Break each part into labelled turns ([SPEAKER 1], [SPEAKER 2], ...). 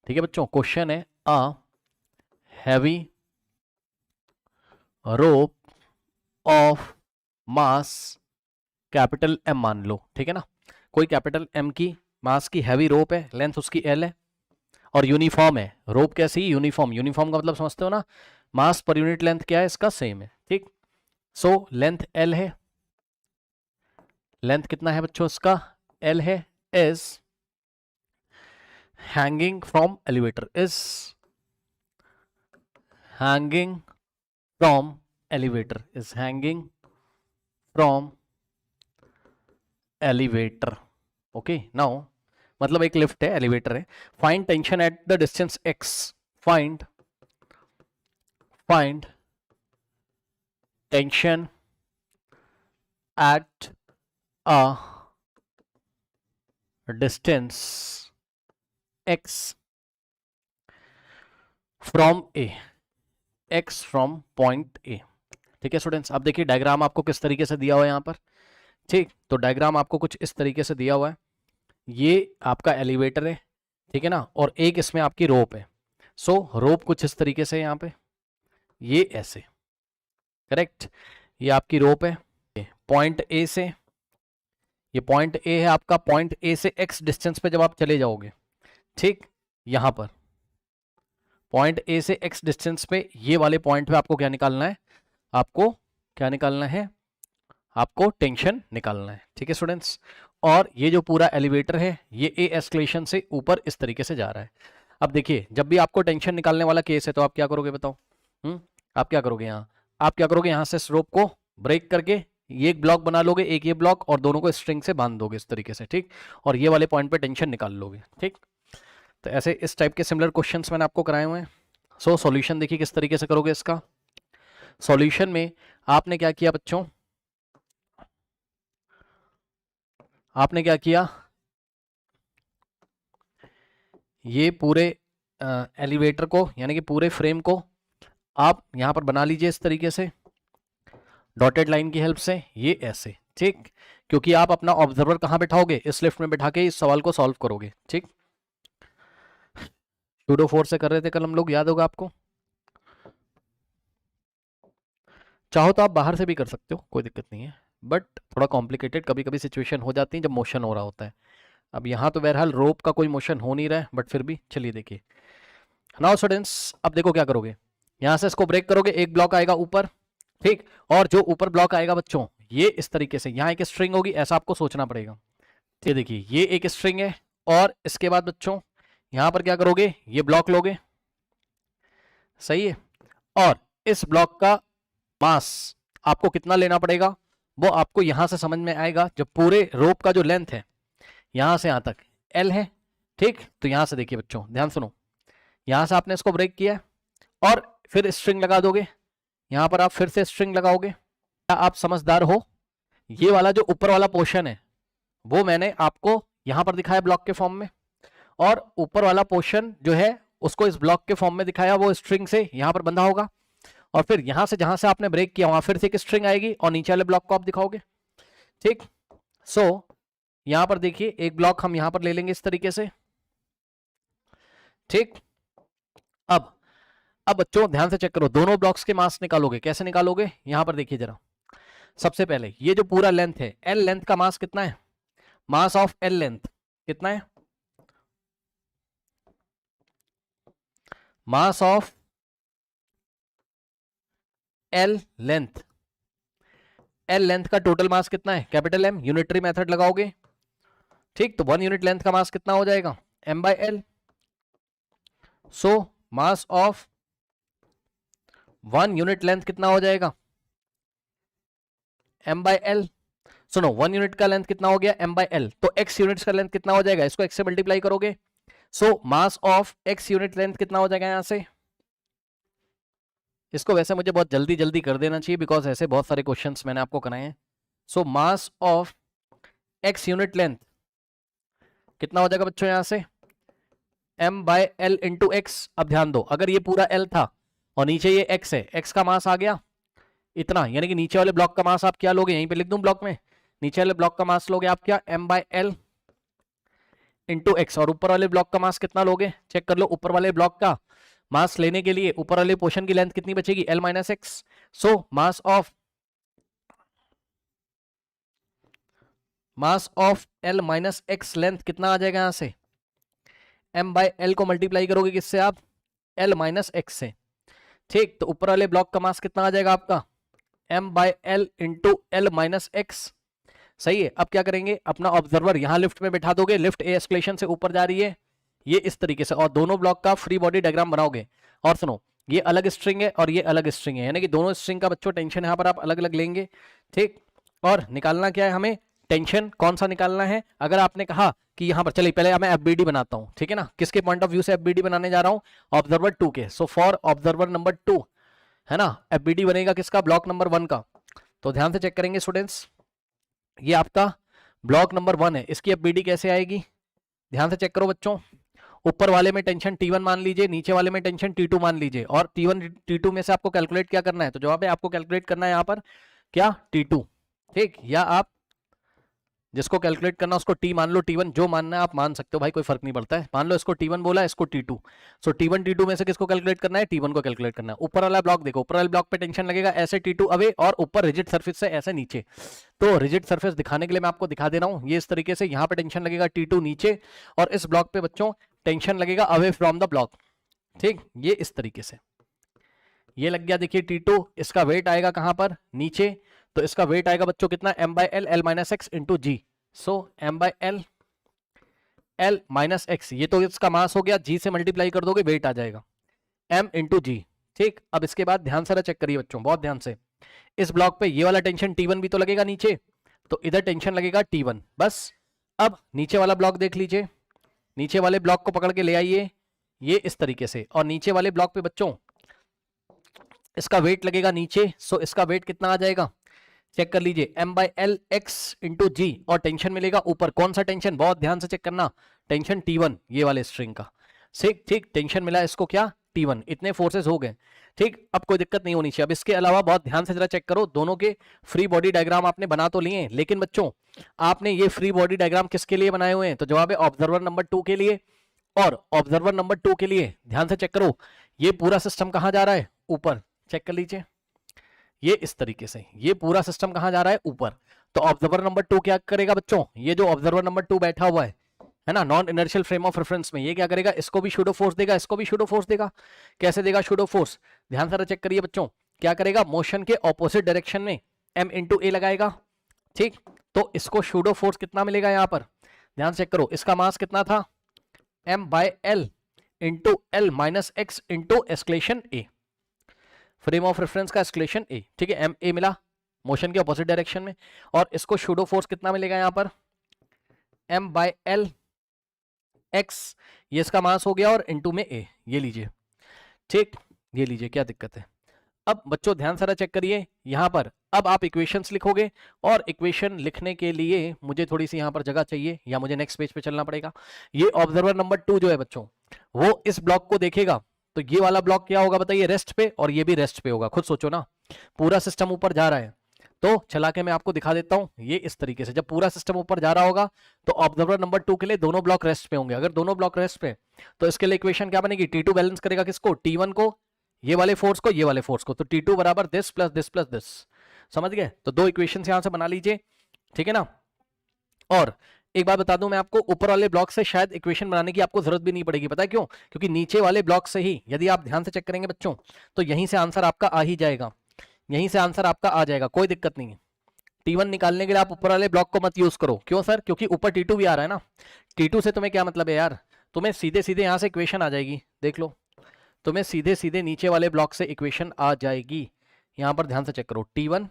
[SPEAKER 1] ठीक है बच्चों, क्वेश्चन है a heavy rope of mass capital M मान लो, ठीक है ना। कोई कैपिटल एम की मास की हैवी रोप है, लेंथ उसकी एल है और यूनिफॉर्म है। रोप कैसी? यूनिफॉर्म। यूनिफॉर्म का मतलब समझते हो ना, मास पर यूनिट लेंथ क्या है इसका? सेम है, ठीक। सो लेंथ एल है, लेंथ कितना है बच्चों इसका? एल है। Is hanging from elevator, is hanging from elevator, is hanging from elevator. Okay, now मतलब एक लिफ्ट है, एलिवेटर है। Find tension at the distance x, find tension at a distance x from A, x from point A. ठीक है students, अब देखिए diagram आपको किस तरीके से दिया हुआ है यहाँ पर। ठीक, तो डायग्राम आपको कुछ इस तरीके से दिया हुआ है। ये आपका एलिवेटर है, ठीक है ना, और एक इसमें आपकी रोप है। सो रोप कुछ इस तरीके से यहाँ पे, ये ऐसे, करेक्ट। ये आपकी रोप है पॉइंट ए से, ये पॉइंट ए है आपका। पॉइंट ए से x डिस्टेंस पे जब आप चले जाओगे, ठीक, यहां पर पॉइंट ए से x डिस्टेंस पे, ये वाले पॉइंट पे आपको क्या निकालना है? आपको क्या निकालना है? आपको टेंशन निकालना है, ठीक है स्टूडेंट्स। और ये जो पूरा एलिवेटर है, ये ए एस्केलेशन से ऊपर इस तरीके से जा रहा है। अब देखिए, जब भी आपको टेंशन निकालने वाला केस है तो आप क्या करोगे बताओ? आप क्या करोगे यहाँ? आप क्या करोगे, यहाँ से इस रोप को ब्रेक करके ये एक ब्लॉक बना लोगे, एक ये ब्लॉक, और दोनों को स्ट्रिंग से बांध दोगे इस तरीके से, ठीक। और ये वाले पॉइंट पे टेंशन निकाल लोगे, ठीक। तो ऐसे इस टाइप के सिमिलर क्वेश्चंस मैंने आपको कराए हुए हैं। सो सॉल्यूशन देखिए किस तरीके से करोगे इसका। सॉल्यूशन में आपने क्या किया बच्चों? आपने क्या किया? ये पूरे एलिवेटर को, यानी कि पूरे फ्रेम को आप यहां पर बना लीजिए इस तरीके से, डॉटेड लाइन की हेल्प से, ये ऐसे, ठीक। क्योंकि आप अपना ऑब्जर्वर कहां बैठाओगे? इस लिफ्ट में बैठा के इस सवाल को सॉल्व करोगे, ठीक। सूडो फोर्स से कर रहे थे कल हम लोग, याद होगा आपको। चाहो तो आप बाहर से भी कर सकते हो, कोई दिक्कत नहीं है, बट थोड़ा कॉम्प्लिकेटेड कभी कभी सिचुएशन हो जाती है जब मोशन हो रहा होता है। अब यहाँ तो बहरहाल रोप का कोई मोशन हो नहीं रहा है, बट फिर भी चलिए देखिए। नाउ स्टूडेंट्स, अब देखो क्या करोगे। यहाँ से इसको ब्रेक करोगे, एक ब्लॉक आएगा ऊपर, ठीक। और जो ऊपर ब्लॉक आएगा बच्चों, ये इस तरीके से यहाँ एक स्ट्रिंग होगी, ऐसा आपको सोचना पड़ेगा। ठीक, देखिए ये एक स्ट्रिंग है, और इसके बाद बच्चों यहाँ पर क्या करोगे? ये ब्लॉक लोगे, सही है। और इस ब्लॉक का मास आपको कितना लेना पड़ेगा, वो आपको यहां से समझ में आएगा जब पूरे रोप का जो लेंथ है यहां से यहां तक एल है, ठीक। तो यहां से देखिए बच्चों, ध्यान सुनो, यहां से आपने इसको ब्रेक किया और फिर स्ट्रिंग लगा दोगे, यहां पर आप फिर से स्ट्रिंग लगाओगे। क्या आप समझदार हो? ये वाला जो ऊपर वाला पोर्शन है वो मैंने आपको यहां पर दिखाया ब्लॉक के फॉर्म में, और ऊपर वाला पोर्शन जो है उसको इस ब्लॉक के फॉर्म में दिखाया, वो स्ट्रिंग से यहां पर बंधा होगा। और फिर यहां से जहां से आपने ब्रेक किया वहां फिर से एक स्ट्रिंग आएगी और नीचे वाले ब्लॉक को आप दिखाओगे, ठीक। सो यहां पर देखिए एक ब्लॉक हम यहां पर ले लेंगे इस तरीके से, ठीक। अब बच्चों ध्यान से चेक करो, दोनों ब्लॉक्स के मास निकालोगे, कैसे निकालोगे? यहां पर देखिए जरा। सबसे पहले ये जो पूरा लेंथ है, एल लेंथ का मास कितना है? मास ऑफ एल लेंथ कितना है? Mass of L length, L length का टोटल मास कितना है? कैपिटल एम, यूनिटरी मेथड लगाओगे, ठीक। तो 1 यूनिट लेंथ का मास कितना हो जाएगा? m by L. So mass of 1 unit length कितना हो जाएगा? m by L. सुनो, 1 यूनिट का लेंथ कितना हो गया? m by L. तो x यूनिट्स का लेंथ कितना हो जाएगा? इसको x से मल्टीप्लाई करोगे। So mass of x unit length कितना हो जाएगा यहां से? इसको वैसे मुझे बहुत जल्दी जल्दी कर देना चाहिए बिकॉज ऐसे बहुत सारे क्वेश्चंस मैंने आपको कराए हैं। So mass of x unit length कितना हो जाएगा बच्चों यहां से? m by L into X. अब ध्यान दो, अगर ये पूरा l था और नीचे ये x है, x का मास आ गया इतना, यानी कि नीचे वाले ब्लॉक का मास आप क्या लोगे? यहीं पे लिख दूं ब्लॉक में, नीचे वाले ब्लॉक का मास लोगे आप क्या? m by L into x, और ऊपर वाले ब्लॉक का मास कितना लोगे चेक कर लो। ऊपर वाले ब्लॉक का मास लेने के लिए ऊपर वाले पोर्शन की लेंथ कितनी बचेगी, L minus x. So mass of L minus x length कितना आ जाएगा यहां से, एम बाय एल को मल्टीप्लाई करोगे किससे आप, एल माइनस एक्स से। ठीक, तो ऊपर वाले ब्लॉक का मास कितना आ जाएगा आपका, M by L into L minus X. सही है। अब क्या करेंगे, अपना ऑब्जर्वर यहां लिफ्ट में बैठा दोगे, लिफ्ट ए एस्केलेशन से ऊपर जा रही है ये इस तरीके से, और दोनों ब्लॉक का फ्री बॉडी डायग्राम बनाओगे। और सुनो, ये अलग स्ट्रिंग है और ये अलग स्ट्रिंग है, यानी कि दोनों स्ट्रिंग का बच्चों टेंशन यहां पर आप अलग अलग लेंगे। ठीक, और निकालना क्या है हमें, टेंशन कौन सा निकालना है। अगर आपने कहा कि यहां पर चलिए पहले मैं एफबीडी बनाता हूं, ठीक है ना, किसके पॉइंट ऑफ व्यू से एफबीडी बनाने जा रहा हूं, ऑब्जर्वर 2 के। सो फॉर ऑब्जर्वर नंबर 2 है ना, एफबीडी बनेगा किसका, ब्लॉक नंबर 1 का। तो ध्यान से चेक करेंगे स्टूडेंट्स, ये आपका ब्लॉक नंबर 1 है, इसकी एफबीडी कैसे आएगी, ध्यान से चेक करो बच्चों। ऊपर वाले में टेंशन T1 मान लीजिए, नीचे वाले में टेंशन T2 मान लीजिए, और T1 T2 में से आपको कैलकुलेट क्या करना है, तो जवाब है आपको कैलकुलेट करना है यहाँ पर क्या, T2। ठीक, या आप जिसको कैलकुलेट करना उसको T मान लो, T1 जो मानना है आप मान सकते हो भाई, कोई फर्क नहीं पड़ता है। मान लो इसको T1 बोला, इसको T2। सो T1 T2 में से किसको कैलकुलेट करना है, T1 को कैलकुलेट करना है। ऊपर वाला ब्लॉक देखो, ऊपर वाले ब्लॉक पे टेंशन लगेगा ऐसे T2 अवे, और ऊपर रिजिड सर्फेस से ऐसे नीचे। तो रिजिड सर्फेस दिखाने के लिए मैं आपको दिखा दे रहा हूँ, ये इस तरीके से यहाँ पे टेंशन लगेगा T2 नीचे, और इस ब्लॉक पे बच्चों टेंशन लगेगा अवे फ्रॉम द ब्लॉक। ठीक, ये इस तरीके से ये लग गया। देखिए T2, इसका वेट आएगा कहां पर, नीचे, तो इसका वेट आएगा बच्चों कितना, m by L, L minus X into G. So m by L, L minus X, ये तो इसका मास हो गया, g से मल्टीप्लाई कर दोगे वेट आ जाएगा m इंटू जी। ठीक, अब इसके बाद ध्यान से चेक करिए बच्चों, बहुत ध्यान से। इस ब्लॉक पे ये वाला टेंशन T1 भी तो लगेगा नीचे, तो इधर टेंशन लगेगा T1 बस। अब नीचे वाला ब्लॉक देख लीजिए, नीचे वाले ब्लॉक को पकड़ के ले आइए ये इस तरीके से, और नीचे वाले ब्लॉक पे बच्चों इसका वेट लगेगा नीचे। सो इसका वेट कितना आ जाएगा, चेक कर लीजिए, m by L X into G, और टेंशन मिलेगा ऊपर, कौन सा टेंशन, बहुत ध्यान से चेक करना, टेंशन T1 ये वाले स्ट्रिंग का। ठीक ठीक, टेंशन मिला इसको क्या, T1। इतने फोर्सेस हो गए। ठीक, अब कोई दिक्कत नहीं होनी चाहिए। अब इसके अलावा बहुत ध्यान से जरा चेक करो, दोनों के फ्री बॉडी डायग्राम आपने बना तो लिए, लेकिन बच्चों आपने ये फ्री बॉडी डायग्राम किसके लिए बनाए हुए हैं, तो जवाब है ऑब्जर्वर नंबर 2 के लिए। और ऑब्जर्वर नंबर 2 के लिए ध्यान से चेक करो, ये पूरा सिस्टम कहां जा रहा है, ऊपर, चेक कर लीजिए, ये इस तरीके से ये पूरा सिस्टम कहां जा रहा है, ऊपर। तो ऑब्जर्वर नंबर 2 क्या करेगा बच्चों, ये जो ऑब्जर्वर नंबर 2 बैठा हुआ है ना, non inertial frame of reference में, ये क्या करेगा, इसको भी शूडो फोर्स देगा, इसको भी शूडो फोर्स देगा। कैसे देगा शूडो फोर्स, ध्यान से चेक करिए बच्चों, क्या करेगा, मोशन के ऑपोजिट डायरेक्शन में m इंटू ए लगाएगा। ठीक, तो इसको शूडो फोर्स कितना मिलेगा यहां पर, ध्यान चेक करो, इसका मास कितना था, m by L into L minus X into escalation A, frame of reference का एस्केलेशन ए। ठीक है, एम ए मिला मोशन के ऑपोजिट डायरेक्शन में, और इसको शूडो फोर्स कितना मिलेगा यहां पर, m बाय एल एक्स, ये इसका मास हो गया, और इंटू में ए, ये लीजिए। ठीक, ये लीजिए, क्या दिक्कत है। अब बच्चों ध्यान सारा चेक करिए यहां पर, अब आप इक्वेशंस लिखोगे, और इक्वेशन लिखने के लिए मुझे थोड़ी सी यहां पर जगह चाहिए, या मुझे नेक्स्ट पेज पे चलना पड़ेगा। ये ऑब्जर्वर नंबर 2 जो है बच्चों, वो इस ब्लॉक को देखेगा, तो ये वाला ब्लॉक क्या होगा बताइए, रेस्ट पे, और ये भी रेस्ट पे होगा। खुद सोचो ना, पूरा सिस्टम ऊपर जा रहा है, तो चला के मैं आपको दिखा देता हूं, ये इस तरीके से जब पूरा सिस्टम ऊपर जा रहा होगा, तो ऑब्जर्वर नंबर 2 के लिए दोनों ब्लॉक रेस्ट पे होंगे। अगर दोनों ब्लॉक रेस्ट पे, तो इसके लिए इक्वेशन क्या बनेगी, T2 बैलेंस करेगा किसको, T1 को, ये वाले फोर्स को, ये वाले फोर्स को, तो T2 बराबर this plus this plus this. समझ गए, तो दो इक्वेशन यहां से बना लीजिए, ठीक है ना। और एक बात बता दूं मैं आपको, ऊपर वाले ब्लॉक से शायद इक्वेशन बनाने की आपको जरूरत भी नहीं पड़ेगी, पता है क्यों, क्योंकि नीचे वाले ब्लॉक से ही यदि आप ध्यान से चेक करेंगे बच्चों, तो यहीं से आंसर आपका आ ही जाएगा, यहीं से आंसर आपका आ जाएगा, कोई दिक्कत नहीं है। T1 निकालने के लिए आप ऊपर वाले ब्लॉक को मत यूज करो, क्यों सर, क्योंकि ऊपर T2 भी आ रहा है ना। T2 से तुम्हें क्या मतलब है यार, तुम्हें सीधे सीधे यहां से इक्वेशन आ जाएगी, देख लो, तुम्हें सीधे सीधे नीचे वाले ब्लॉक से इक्वेशन आ जाएगी। यहां पर ध्यान से चेक करो, T1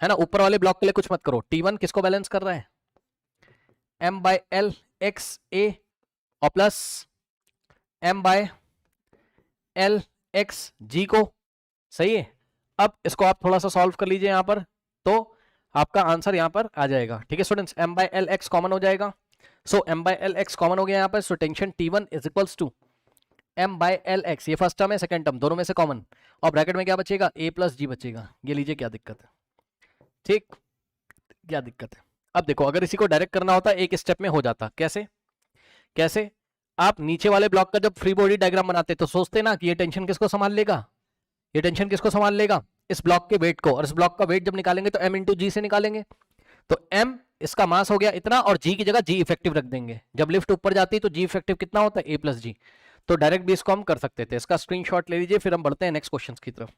[SPEAKER 1] है ना, ऊपर वाले ब्लॉक के लिए कुछ मत करो, T1 किसको बैलेंस कर रहा है, m by L X A, और plus m by L X G को। सही है, अब इसको आप थोड़ा सा सॉल्व कर लीजिए यहां पर, तो आपका आंसर यहां पर आ जाएगा। ठीक है students, m by L X common हो जाएगा, so m by L X common हो गया यहां पर, so tension T1 is equals to m by L X, ये फर्स्ट टर्म है, सेकंड टर्म दोनों में से कॉमन, और ब्रैकेट में क्या बचेगा, a प्लस जी बचेगा। ये लीजिए, क्या दिक्कत है, ठीक, क्या दिक्कत है। अब देखो, अगर इसी को डायरेक्ट करना होता एक स्टेप में हो जाता, कैसे, कैसे? आप नीचे वाले ब्लॉक का जब फ्री बॉडी डायग्राम बनाते तो सोचते ना कि ये टेंशन किसको संभाल लेगा, ये टेंशन किसको संभाल लेगा, इस ब्लॉक के वेट को, और इस ब्लॉक का वेट जब निकालेंगे तो m इंटू जी से निकालेंगे, तो m इसका मास हो गया इतना और g की जगह g इफेक्टिव रख देंगे। जब लिफ्ट ऊपर जाती है तो g इफेक्टिव कितना होता है, a प्लस जी। तो डायरेक्ट भी इसको हम कर सकते थे। इसका स्क्रीनशॉट ले लीजिए, फिर हम बढ़ते हैं नेक्स्ट क्वेश्चन की तरफ।